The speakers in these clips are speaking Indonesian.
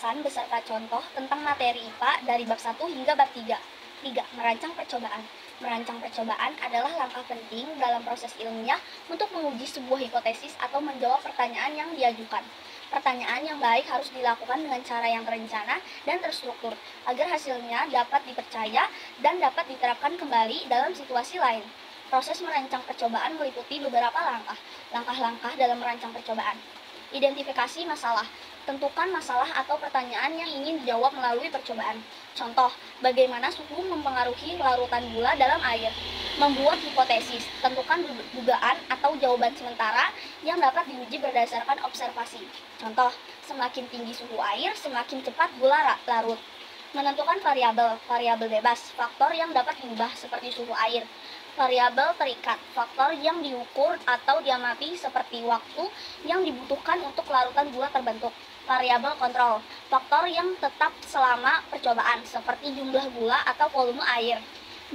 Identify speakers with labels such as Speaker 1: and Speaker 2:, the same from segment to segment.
Speaker 1: penjelasan beserta contoh tentang materi IPA dari bab 1 hingga bab 3. 3. Merancang percobaan. Merancang percobaan adalah langkah penting dalam proses ilmiah untuk menguji sebuah hipotesis atau menjawab pertanyaan yang diajukan. Pertanyaan yang baik harus dilakukan dengan cara yang terencana dan terstruktur, agar hasilnya dapat dipercaya dan dapat diterapkan kembali dalam situasi lain. Proses merancang percobaan meliputi beberapa langkah. Langkah-langkah dalam merancang percobaan. Identifikasi masalah. Tentukan masalah atau pertanyaan yang ingin dijawab melalui percobaan. Contoh, bagaimana suhu mempengaruhi larutan gula dalam air. Membuat hipotesis. Tentukan dugaan atau jawaban sementara yang dapat diuji berdasarkan observasi. Contoh, semakin tinggi suhu air, semakin cepat gula larut. Menentukan variabel. Variabel bebas, faktor yang dapat diubah seperti suhu air. Variabel terikat, faktor yang diukur atau diamati seperti waktu yang dibutuhkan untuk larutan gula terbentuk. Variabel kontrol, faktor yang tetap selama percobaan seperti jumlah gula atau volume air.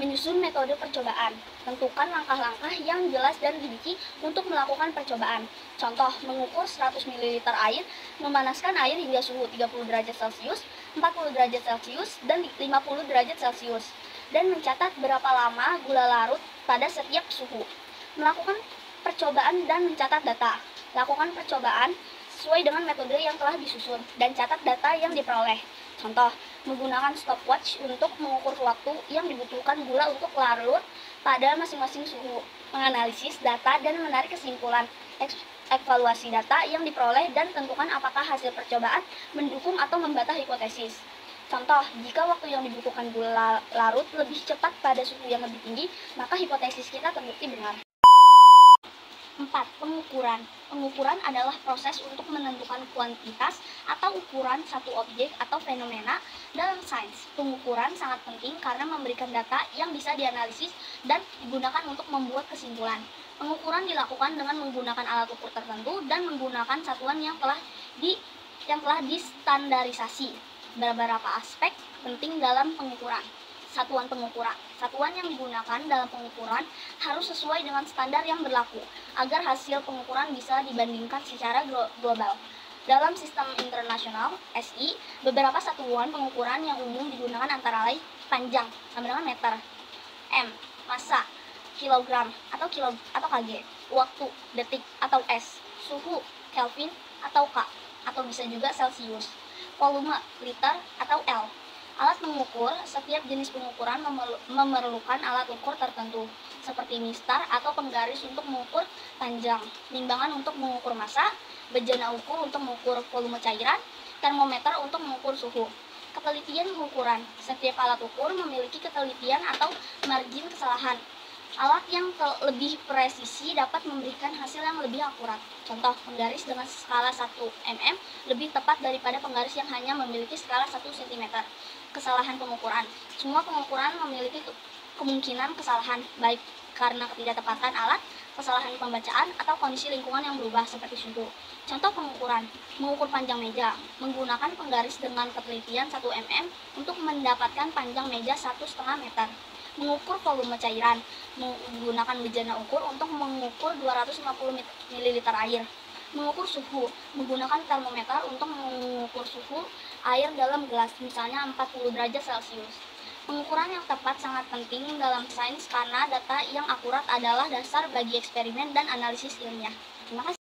Speaker 1: Menyusun metode percobaan. Tentukan langkah-langkah yang jelas dan rinci untuk melakukan percobaan. Contoh, mengukur 100 ml air, memanaskan air hingga suhu 30 derajat Celcius, 40 derajat Celcius, dan 50 derajat Celcius, dan mencatat berapa lama gula larut pada setiap suhu. Melakukan percobaan dan mencatat data. Lakukan percobaan sesuai dengan metode yang telah disusun dan catat data yang diperoleh. Contoh, menggunakan stopwatch untuk mengukur waktu yang dibutuhkan gula untuk larut pada masing-masing suhu. Menganalisis data dan menarik kesimpulan. Evaluasi data yang diperoleh dan tentukan apakah hasil percobaan mendukung atau membantah hipotesis. Contoh, jika waktu yang dibutuhkan gula larut lebih cepat pada suhu yang lebih tinggi, maka hipotesis kita terbukti benar. 4. Pengukuran. Pengukuran adalah proses untuk menentukan kuantitas atau ukuran satu objek atau fenomena dalam sains. Pengukuran sangat penting karena memberikan data yang bisa dianalisis dan digunakan untuk membuat kesimpulan. Pengukuran dilakukan dengan menggunakan alat ukur tertentu dan menggunakan satuan yang telah distandarisasi. Beberapa aspek penting dalam pengukuran. Satuan pengukuran. Satuan yang digunakan dalam pengukuran harus sesuai dengan standar yang berlaku, agar hasil pengukuran bisa dibandingkan secara global. Dalam sistem internasional SI, beberapa satuan pengukuran yang umum digunakan antara lain panjang sama dengan meter, m, massa, kilogram atau kg, waktu, detik atau s, suhu, Kelvin atau K, atau bisa juga Celcius, volume, liter atau L. Alat mengukur. Setiap jenis pengukuran memerlukan alat ukur tertentu, seperti mistar atau penggaris untuk mengukur panjang, timbangan untuk mengukur massa, bejana ukur untuk mengukur volume cairan, termometer untuk mengukur suhu. Ketelitian pengukuran. Setiap alat ukur memiliki ketelitian atau margin kesalahan. Alat yang lebih presisi dapat memberikan hasil yang lebih akurat. Contoh, penggaris dengan skala 1 mm lebih tepat daripada penggaris yang hanya memiliki skala 1 cm. Kesalahan pengukuran. Semua pengukuran memiliki kemungkinan kesalahan, baik karena ketidaktepatan alat, kesalahan pembacaan, atau kondisi lingkungan yang berubah seperti suhu. Contoh pengukuran. Mengukur panjang meja. Menggunakan penggaris dengan ketelitian 1 mm untuk mendapatkan panjang meja 1,5 meter. Mengukur volume cairan. Menggunakan bejana ukur untuk mengukur 250 ml air. Mengukur suhu. Menggunakan termometer untuk mengukur suhu air dalam gelas, misalnya 40 derajat Celcius. Pengukuran yang tepat sangat penting dalam sains karena data yang akurat adalah dasar bagi eksperimen dan analisis ilmiah. Terima kasih.